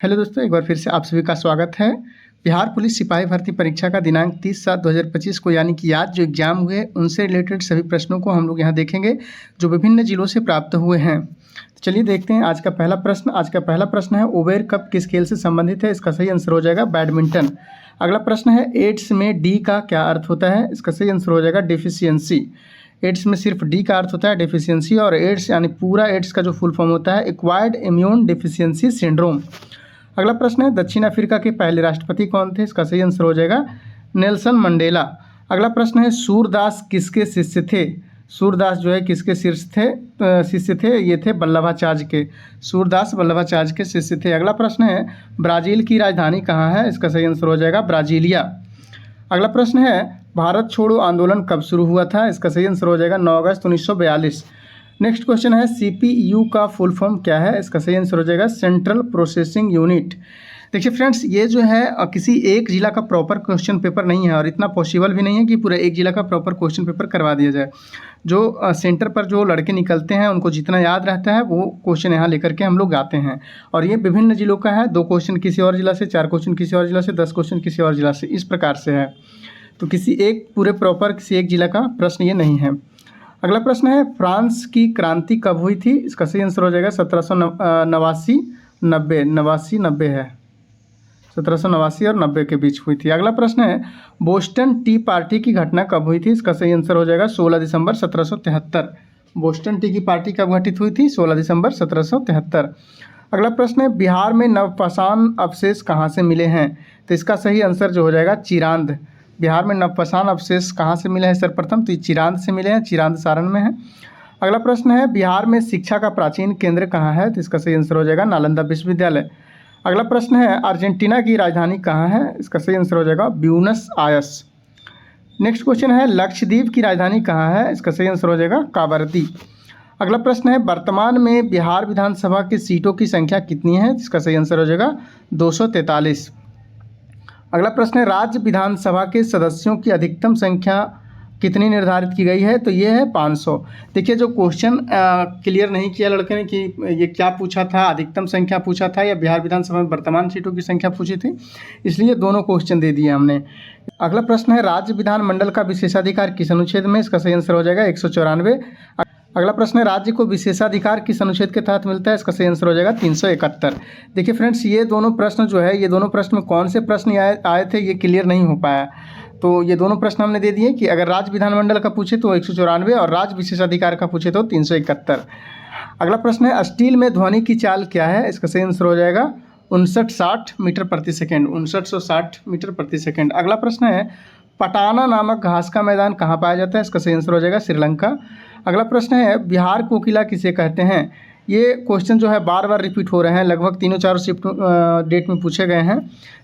Hello दोस्तों, एक बार फिर से आप सभी का स्वागत है। बिहार पुलिस सिपाही भर्ती परीक्षा का दिनांक 30/7/2025 को यानी कि आज जो एग्जाम हुए उनसे रिलेटेड सभी प्रश्नों को हम लोग यहाँ देखेंगे जो विभिन्न जिलों से प्राप्त हुए हैं। तो चलिए देखते हैं आज का पहला प्रश्न। आज का पहला प्रश्न है ओवेर कप किस खेल से संबंधित है? इसका सही आंसर हो जाएगा बैडमिंटन। अगला प्रश्न है एड्स में डी का क्या अर्थ होता है? इसका सही आंसर हो जाएगा डेफिशिएंसी। एड्स में सिर्फ डी का अर्थ होता है डेफिशिएंसी, और एड्स यानी पूरा एड्स का जो फुल फॉर्म होता है एक्वायर्ड इम्यून डेफिशिएंसी सिंड्रोम। अगला प्रश्न है दक्षिण अफ्रीका के पहले राष्ट्रपति कौन थे? इसका सही आंसर हो जाएगा नेल्सन मंडेला। अगला प्रश्न है सूरदास किसके शिष्य थे? सूरदास जो है किसके शिष्य थे? ये थे वल्लभाचार्य के। सूरदास वल्लभाचार्य के शिष्य थे। अगला प्रश्न है ब्राज़ील की राजधानी कहाँ है? इसका सही आंसर हो जाएगा ब्राज़ीलिया। अगला प्रश्न है भारत छोड़ो आंदोलन कब शुरू हुआ था? इसका सही आंसर हो जाएगा 9 अगस्त 1942। नेक्स्ट क्वेश्चन है CPU का फुल फॉर्म क्या है? इसका सही आंसर हो जाएगा सेंट्रल प्रोसेसिंग यूनिट। देखिए फ्रेंड्स, ये जो है किसी एक जिला का प्रॉपर क्वेश्चन पेपर नहीं है और इतना पॉसिबल भी नहीं है कि पूरा एक जिला का प्रॉपर क्वेश्चन पेपर करवा दिया जाए। जो सेंटर पर जो लड़के निकलते हैं उनको जितना याद रहता है वो क्वेश्चन यहाँ लेकर के हम लोग आते हैं, और ये विभिन्न जिलों का है। 2 क्वेश्चन किसी और जिला से, 4 क्वेश्चन किसी और जिला से, 10 क्वेश्चन किसी और जिला से, इस प्रकार से है। तो किसी एक पूरे प्रॉपर किसी एक जिला का प्रश्न ये नहीं है। अगला प्रश्न है फ्रांस की क्रांति कब हुई थी? इसका सही आंसर हो जाएगा 1789-90 है। 1789 और 90 के बीच हुई थी। अगला प्रश्न है बोस्टन टी पार्टी की घटना कब हुई थी? इसका सही आंसर हो जाएगा 16 दिसंबर 1773। बोस्टन टी की पार्टी कब घटित हुई थी? 16 दिसंबर 1773। अगला प्रश्न है बिहार में नवपाषाण अवशेष कहाँ से मिले हैं? तो इसका सही आंसर जो हो जाएगा चिरांद। बिहार में नवपाषाण अवशेष कहाँ से मिले हैं सर्वप्रथम? तो ये चिरांद से मिले हैं। चिरांद सारण में है। अगला प्रश्न है बिहार में शिक्षा का प्राचीन केंद्र कहाँ है? तो इसका सही आंसर हो जाएगा नालंदा विश्वविद्यालय। अगला प्रश्न है अर्जेंटीना की राजधानी कहाँ है? इसका सही आंसर हो जाएगा ब्यूनस आयर्स। नेक्स्ट क्वेश्चन है लक्षद्वीप की राजधानी कहाँ है? इसका सही आंसर हो जाएगा कावरती। अगला प्रश्न है वर्तमान में बिहार विधानसभा की सीटों की संख्या कितनी है? इसका सही आंसर हो जाएगा 243। अगला प्रश्न है राज्य विधानसभा के सदस्यों की अधिकतम संख्या कितनी निर्धारित की गई है? तो ये है 500। देखिए जो क्वेश्चन क्लियर नहीं किया लड़के ने कि ये क्या पूछा था, अधिकतम संख्या पूछा था या बिहार विधानसभा में वर्तमान सीटों की संख्या पूछी थी, इसलिए दोनों क्वेश्चन दे दिए हमने। अगला प्रश्न है राज्य विधानमंडल का विशेषाधिकार किस अनुच्छेद में? इसका सही आंसर हो जाएगा 194। अगला प्रश्न है राज्य को विशेषाधिकार किस अनुच्छेद के तहत मिलता है? इसका सही आंसर हो जाएगा 371। देखिए फ्रेंड्स, ये दोनों प्रश्न जो है, ये दोनों प्रश्न में कौन से प्रश्न आए थे ये क्लियर नहीं हो पाया। तो ये दोनों प्रश्न हमने दे दिए कि अगर राज्य विधानमंडल का पूछे तो 194 और राज्य विशेषाधिकार का पूछे तो 371। अगला प्रश्न है स्टील में ध्वनि की चाल क्या है? इसका सही आंसर हो जाएगा 5960 मीटर प्रति सेकेंड। 5960 मीटर प्रति सेकेंड। अगला प्रश्न है पटाना नामक घास का मैदान कहाँ पाया जाता है? इसका सही आंसर हो जाएगा श्रीलंका। अगला प्रश्न है बिहार कोकिला किसे कहते हैं? ये क्वेश्चन जो है बार बार रिपीट हो रहे हैं, लगभग 3-4 शिफ्ट डेट में पूछे गए हैं।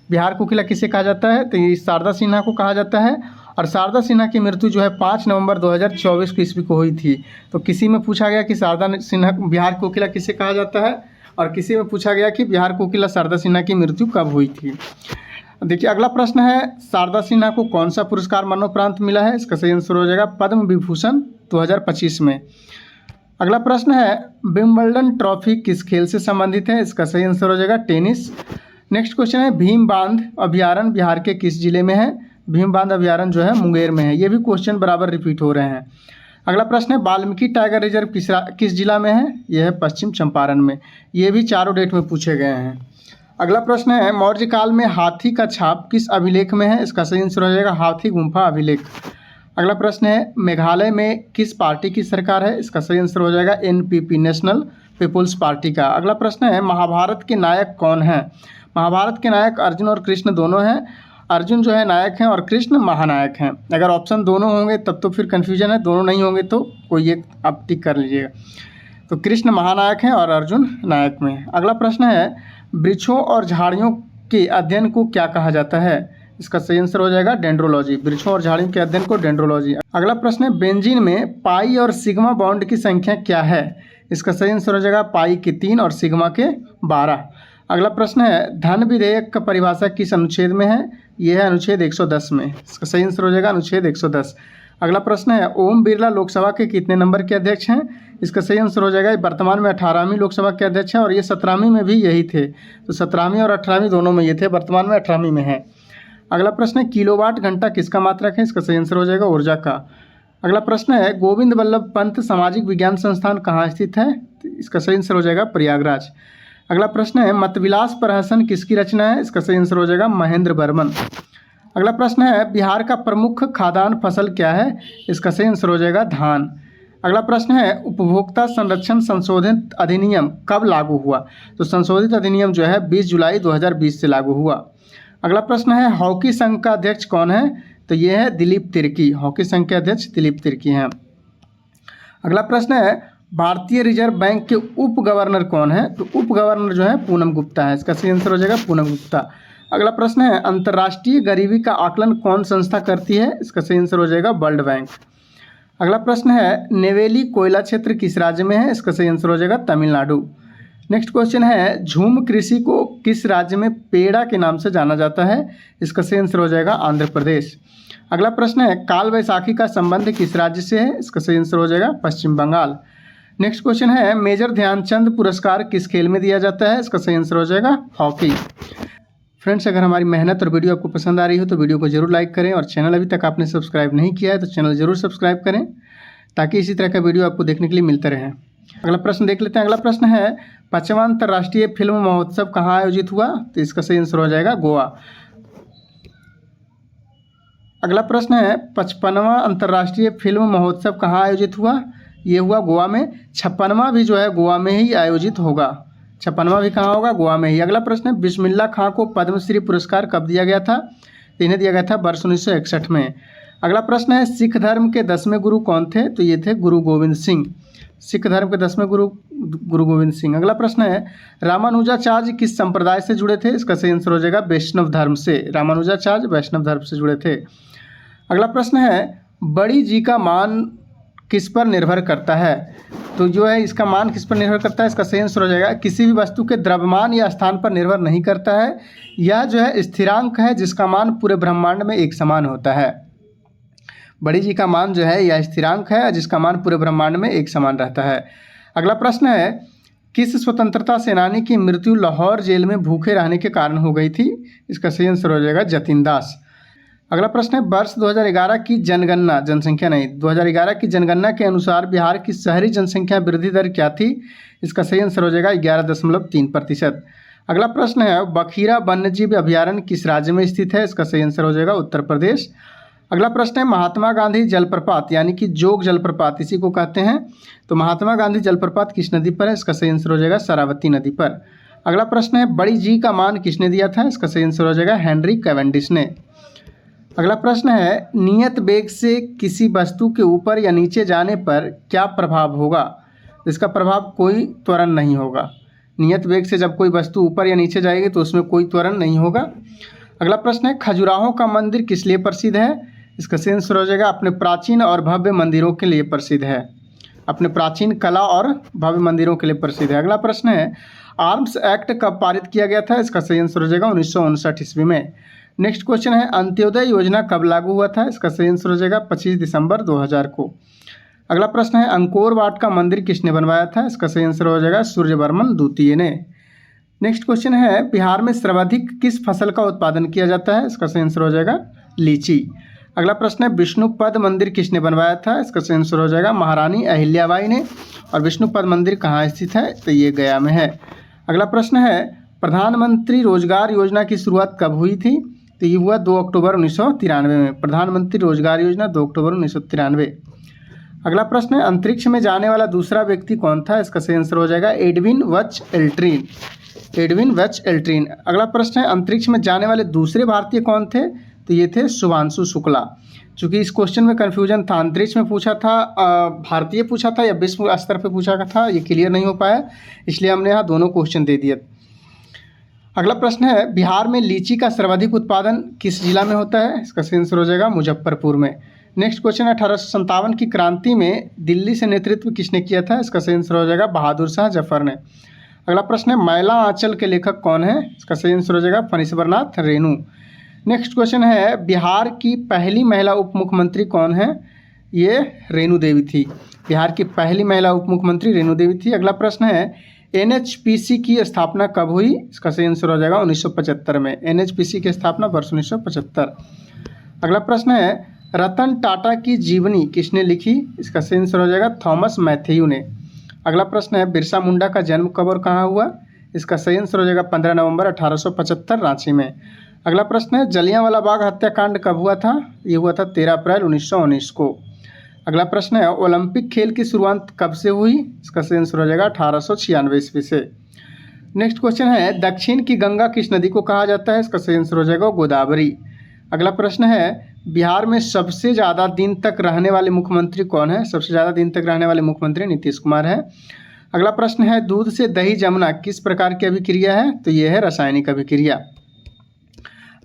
बिहार कोकिला किसे कहा जाता है? तो ये शारदा सिन्हा को कहा जाता है, और शारदा सिन्हा की मृत्यु जो है 5 नवंबर 2024 को ईस्वी को हुई थी। तो किसी में पूछा गया कि शारदा सिन्हा बिहार कोकिला किसे कहा जाता है, और किसी में पूछा गया कि बिहार कोकिला शारदा सिन्हा की मृत्यु कब हुई थी। देखिए अगला प्रश्न है शारदा सिन्हा को कौन सा पुरस्कार मरणोपरांत मिला है? इसका सही आंसर हो जाएगा पद्म विभूषण 2025 में। अगला प्रश्न है विंबलडन ट्रॉफी किस खेल से संबंधित है? इसका सही आंसर हो जाएगा टेनिस। नेक्स्ट क्वेश्चन है भीम बांध अभ्यारण्य बिहार के किस जिले में है? भीम बांध अभ्यारण्य जो है मुंगेर में है। ये भी क्वेश्चन बराबर रिपीट हो रहे हैं। अगला प्रश्न है वाल्मीकि टाइगर रिजर्व किस जिला में है? यह है पश्चिम चंपारण में। ये भी चारों डेट में पूछे गए हैं। अगला प्रश्न है मौर्य काल में हाथी का छाप किस अभिलेख में है? इसका सही आंसर हो जाएगा हाथी गुम्फा अभिलेख। अगला प्रश्न है मेघालय में किस पार्टी की सरकार है? इसका सही आंसर हो जाएगा NPP नेशनल पीपुल्स पार्टी का। अगला प्रश्न है महाभारत के नायक कौन है? महाभारत के नायक अर्जुन और कृष्ण दोनों हैं। अर्जुन जो है नायक हैं और कृष्ण महानायक हैं। अगर ऑप्शन दोनों होंगे तब तो फिर कन्फ्यूजन है, दोनों नहीं होंगे तो कोई एक आप टिक कर लीजिएगा। तो कृष्ण महानायक हैं और अर्जुन नायक में। अगला प्रश्न है वृक्षों और झाड़ियों के अध्ययन को क्या कहा जाता है? इसका सही आंसर हो जाएगा डेंड्रोलॉजी। वृक्षों और झाड़ियों के अध्ययन को डेंड्रोलॉजी। अगला प्रश्न है बेंजीन में पाई और सिग्मा बॉन्ड की संख्या क्या है? इसका सही आंसर हो जाएगा पाई के 3 और सिग्मा के 12। अगला प्रश्न है धन विधेयक का परिभाषा किस अनुच्छेद में है? यह है अनुच्छेद 110 में। इसका सही आंसर हो जाएगा अनुच्छेद 110। अगला प्रश्न है ओम बिरला लोकसभा के कितने नंबर के अध्यक्ष हैं? इसका सही आंसर हो जाएगा वर्तमान में 18वीं लोकसभा के अध्यक्ष हैं और ये 17वीं में भी यही थे। तो 17वीं और 18वीं दोनों में ये थे, वर्तमान में 18वीं में है। अगला प्रश्न है किलोवाट घंटा किसका मात्रक है? इसका सही आंसर हो जाएगा ऊर्जा का। अगला प्रश्न है गोविंद वल्लभ पंत सामाजिक विज्ञान संस्थान कहाँ स्थित है? तो इसका सही आंसर हो जाएगा प्रयागराज। अगला प्रश्न है मतविलास प्रहसन किसकी रचना है? इसका सही आंसर हो जाएगा महेंद्र बर्मन। अगला प्रश्न है बिहार का प्रमुख खाद्यान्न फसल क्या है? इसका सही आंसर हो जाएगा धान। अगला प्रश्न है उपभोक्ता संरक्षण संशोधित अधिनियम कब लागू हुआ? तो संशोधित अधिनियम जो है 20 जुलाई 2020 से लागू हुआ। अगला प्रश्न है हॉकी संघ का अध्यक्ष कौन है? तो ये है दिलीप तिर्की। हॉकी संघ के अध्यक्ष दिलीप तिर्की हैं। अगला प्रश्न है भारतीय रिजर्व बैंक के उप गवर्नर कौन है? तो उप गवर्नर जो है पूनम गुप्ता है। इसका सही आंसर हो जाएगा पूनम गुप्ता। अगला प्रश्न है अंतर्राष्ट्रीय गरीबी का आकलन कौन संस्था करती है? इसका सही आंसर हो जाएगा वर्ल्ड बैंक। अगला प्रश्न है नेवेली कोयला क्षेत्र किस राज्य में है? इसका सही आंसर हो जाएगा तमिलनाडु। नेक्स्ट क्वेश्चन है झूम कृषि को किस राज्य में पेड़ा के नाम से जाना जाता है? इसका सही आंसर हो जाएगा आंध्र प्रदेश। अगला प्रश्न है काल वैसाखी का संबंध किस राज्य से है? इसका सही आंसर हो जाएगा पश्चिम बंगाल। नेक्स्ट क्वेश्चन है मेजर ध्यानचंद पुरस्कार किस खेल में दिया जाता है? इसका सही आंसर हो जाएगा हॉकी। फ्रेंड्स, अगर हमारी मेहनत और वीडियो आपको पसंद आ रही हो तो वीडियो को जरूर लाइक करें और चैनल अभी तक आपने सब्सक्राइब नहीं किया है तो चैनल जरूर सब्सक्राइब करें ताकि इसी तरह का वीडियो आपको देखने के लिए मिलते रहे। अगला प्रश्न देख लेते हैं। अगला प्रश्न है 55वां अंतर्राष्ट्रीय फिल्म महोत्सव कहाँ आयोजित हुआ? तो इसका सही आंसर हो जाएगा गोवा। अगला प्रश्न है 55वां अंतर्राष्ट्रीय फिल्म महोत्सव कहाँ आयोजित हुआ? ये हुआ गोवा में। 56वां भी जो है गोवा में ही आयोजित होगा। 56वां भी कहाँ होगा? गोवा में ही। अगला प्रश्न है बिस्मिल्लाह खां को पद्मश्री पुरस्कार कब दिया गया था? इन्हें दिया गया था वर्ष 1961 में। अगला प्रश्न है सिख धर्म के 10वें गुरु कौन थे? तो ये थे गुरु गोविंद सिंह। सिख धर्म के 10वें गुरु गुरु गोविंद सिंह। अगला प्रश्न है रामानुजाचार्य किस संप्रदाय से जुड़े थे? इसका सही आंसर हो जाएगा वैष्णव धर्म से। रामानुजाचार्य वैष्णव धर्म से जुड़े थे। अगला प्रश्न है बड़ी जी का मान किस पर निर्भर करता है? तो जो है इसका मान किस पर निर्भर करता है? इसका सही आंसर हो जाएगा किसी भी वस्तु के द्रव्यमान या स्थान पर निर्भर नहीं करता है। यह जो है स्थिरांक है जिसका मान पूरे ब्रह्मांड में एक समान होता है। बड़ी जी का मान जो है यह स्थिरांक है जिसका मान पूरे ब्रह्मांड में एक समान रहता है। अगला प्रश्न है किस स्वतंत्रता सेनानी की मृत्यु लाहौर जेल में भूखे रहने के कारण हो गई थी? इसका सही आंसर हो जाएगा जतिन दास। अगला प्रश्न है वर्ष 2011 की जनगणना, जनसंख्या नहीं, 2011 की जनगणना के अनुसार बिहार की शहरी जनसंख्या वृद्धि दर क्या थी? इसका सही आंसर हो जाएगा 11.3%। अगला प्रश्न है बखीरा वन्यजीव अभयारण्य किस राज्य में स्थित है? इसका सही आंसर हो जाएगा उत्तर प्रदेश। अगला प्रश्न है महात्मा गांधी जलप्रपात यानी कि जोग जलप्रपात इसी को कहते हैं, तो महात्मा गांधी जलप्रपात किस नदी पर है? इसका सही आंसर हो जाएगा शरावती नदी पर। अगला प्रश्न है बड़ी जी का मान किसने दिया था? इसका सही आंसर हो जाएगा हेनरी कैवेंडिश ने। अगला प्रश्न है नियत वेग से किसी वस्तु के ऊपर या नीचे जाने पर क्या प्रभाव होगा? इसका प्रभाव कोई त्वरण नहीं होगा। नियत वेग से जब कोई वस्तु ऊपर या नीचे जाएगी तो उसमें कोई त्वरण नहीं होगा। अगला प्रश्न है खजुराहो का मंदिर किस लिए प्रसिद्ध है? इसका सही आंसर हो जाएगा अपने प्राचीन और भव्य मंदिरों के लिए प्रसिद्ध है। अपने प्राचीन कला और भव्य मंदिरों के लिए प्रसिद्ध है। अगला प्रश्न है आर्म्स एक्ट कब पारित किया गया था? इसका सही आंसर हो जाएगा 1959 ईस्वी में। नेक्स्ट क्वेश्चन है अंत्योदय योजना कब लागू हुआ था? इसका सही आंसर हो जाएगा 25 दिसंबर 2000 को। अगला प्रश्न है अंकोर वाट का मंदिर किसने बनवाया था? इसका सही आंसर हो जाएगा सूर्यवर्मन द्वितीय ने। नेक्स्ट क्वेश्चन है बिहार में सर्वाधिक किस फसल का उत्पादन किया जाता है? इसका सही आंसर हो जाएगा लीची। अगला प्रश्न है विष्णुपद मंदिर किसने बनवाया था? इसका सही आंसर हो जाएगा महारानी अहिल्याबाई ने। और विष्णुपद मंदिर कहाँ स्थित है? तो ये गया में है। अगला प्रश्न है प्रधानमंत्री रोजगार योजना की शुरुआत कब हुई थी? तो ये हुआ 2 अक्टूबर 1993 में। प्रधानमंत्री रोजगार योजना 2 अक्टूबर 1993। अगला प्रश्न है अंतरिक्ष में जाने वाला दूसरा व्यक्ति कौन था? इसका सही आंसर हो जाएगा एडविन वच एल्ट्रिन। एडविन वच एल्ट्रिन। अगला प्रश्न है अंतरिक्ष में जाने वाले दूसरे भारतीय कौन थे? तो ये थे शुभांशु शुक्ला। चूँकि इस क्वेश्चन में कन्फ्यूजन था, अंतरिक्ष में पूछा था, भारतीय पूछा था या विश्व स्तर पर पूछा था, ये क्लियर नहीं हो पाया, इसलिए हमने यहाँ दोनों क्वेश्चन दे दिए। अगला प्रश्न है बिहार में लीची का सर्वाधिक उत्पादन किस जिला में होता है? इसका सही आंसर हो जाएगा मुजफ्फरपुर में। नेक्स्ट क्वेश्चन है 1857 की क्रांति में दिल्ली से नेतृत्व किसने किया था? इसका सही आंसर हो जाएगा बहादुर शाह जफर ने। अगला प्रश्न है मैला आंचल के लेखक कौन है? इसका सही आंसर हो जाएगा फणीश्वरनाथ रेणु। नेक्स्ट क्वेश्चन है बिहार की पहली महिला उप मुख्यमंत्री कौन है? ये रेणु देवी थी। बिहार की पहली महिला उप मुख्यमंत्री रेणु देवी थी। अगला प्रश्न है NHPC की स्थापना कब हुई? इसका सही आंसर हो जाएगा 1975 में। NHPC की स्थापना वर्ष 1975। अगला प्रश्न है रतन टाटा की जीवनी किसने लिखी? इसका सही आंसर हो जाएगा थॉमस मैथ्यू ने। अगला प्रश्न है बिरसा मुंडा का जन्म कब और कहाँ हुआ? इसका सही आंसर हो जाएगा 15 नवंबर 1875 रांची में। अगला प्रश्न है जलियांवाला बाग हत्याकांड कब हुआ था? ये हुआ था 13 अप्रैल 1919 को। अगला प्रश्न है ओलंपिक खेल की शुरुआत कब से हुई? इसका सही आंसर हो जाएगा 1896 ईस्वी से। नेक्स्ट क्वेश्चन है दक्षिण की गंगा किस नदी को कहा जाता है? इसका सही आंसर हो जाएगा गोदावरी। अगला प्रश्न है बिहार में सबसे ज़्यादा दिन तक रहने वाले मुख्यमंत्री कौन है? सबसे ज़्यादा दिन तक रहने वाले मुख्यमंत्री नीतीश कुमार है। अगला प्रश्न है दूध से दही जमना किस प्रकार की अभिक्रिया है? तो यह है रासायनिक अभिक्रिया।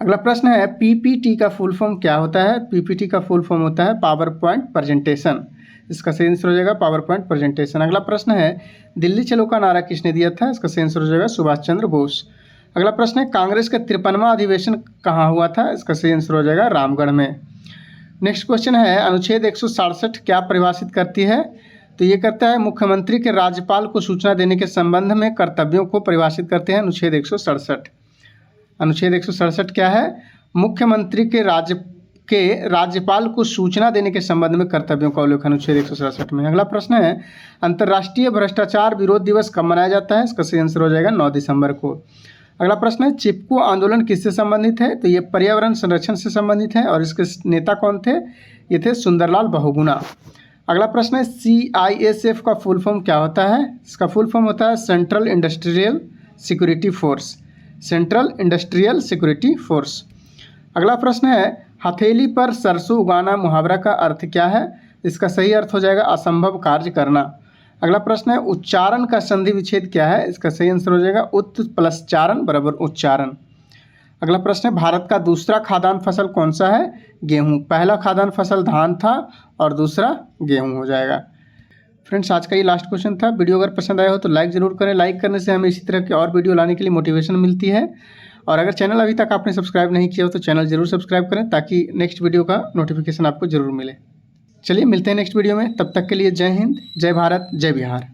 अगला प्रश्न है PPT का फुल फॉर्म क्या होता है? PPT का फुल फॉर्म होता है पावर पॉइंट प्रेजेंटेशन। इसका सही आंसर हो जाएगा पावर पॉइंट प्रेजेंटेशन। अगला प्रश्न है दिल्ली चलो का नारा किसने दिया था? इसका सही आंसर हो जाएगा सुभाष चंद्र बोस। अगला प्रश्न है कांग्रेस का 53वां अधिवेशन कहाँ हुआ था? इसका सही आंसर हो जाएगा रामगढ़ में। नेक्स्ट क्वेश्चन है अनुच्छेद 167 क्या परिभाषित करती है? तो ये करता है मुख्यमंत्री के राज्यपाल को सूचना देने के संबंध में कर्तव्यों को परिभाषित करते हैं अनुच्छेद 167। अनुच्छेद 167 क्या है? मुख्यमंत्री के राज्यपाल को सूचना देने के संबंध में कर्तव्यों का उल्लेख अनुच्छेद 167 में। अगला प्रश्न है अंतर्राष्ट्रीय भ्रष्टाचार विरोध दिवस कब मनाया जाता है? इसका सही आंसर हो जाएगा 9 दिसंबर को। अगला प्रश्न है चिपको आंदोलन किससे संबंधित है? तो ये पर्यावरण संरक्षण से संबंधित है और इसके नेता कौन थे? ये थे सुंदरलाल बहुगुणा। अगला प्रश्न है CISF का फुल फॉर्म क्या होता है? इसका फुल फॉर्म होता है central industrial security force. Central industrial security force. अगला प्रश्न है हथेली पर सरसों उगाना मुहावरा का अर्थ क्या है? इसका सही अर्थ हो जाएगा असंभव कार्य करना। अगला प्रश्न है उच्चारण का संधि विच्छेद क्या है? इसका सही आंसर हो जाएगा उत् प्लस चारण बराबर उच्चारण। अगला प्रश्न है भारत का दूसरा खाद्यान्न फसल कौन सा है? गेहूं। पहला खाद्यान्न फसल धान था और दूसरा गेहूं हो जाएगा। फ्रेंड्स आज का ये लास्ट क्वेश्चन था। वीडियो अगर पसंद आया हो तो लाइक ज़रूर करें। लाइक करने से हमें इसी तरह की और वीडियो लाने के लिए मोटिवेशन मिलती है। और अगर चैनल अभी तक आपने सब्सक्राइब नहीं किया हो तो चैनल ज़रूर सब्सक्राइब करें ताकि नेक्स्ट वीडियो का नोटिफिकेशन आपको ज़रूर मिले। चलिए मिलते हैं नेक्स्ट वीडियो में, तब तक के लिए जय हिंद, जय भारत, जय बिहार।